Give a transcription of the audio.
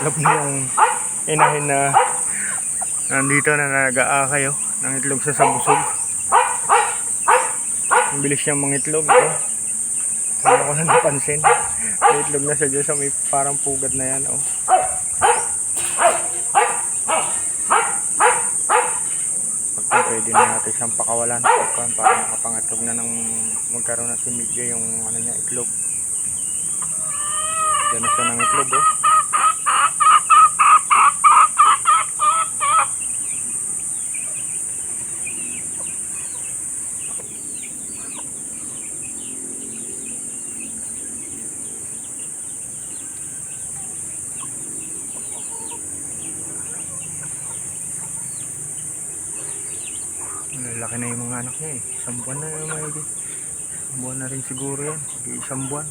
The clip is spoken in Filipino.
Itlog na yung inahin na nandito na nag-aakay ng itlog sa busog. Ang bilis niyang mangitlog. Hindi ko na napansin. May itlog na siya dyan sa may parang pugad na yan. Pwede na natin siyang pakawalan para makapangatlog na ng magkaroon na similyo yung ano niya, itlog. Yan na siya ng itlog. Laki na yung mga anak niya. Isang buwan na yung maigi. Isang buwan na rin siguro yan. Isang buwan.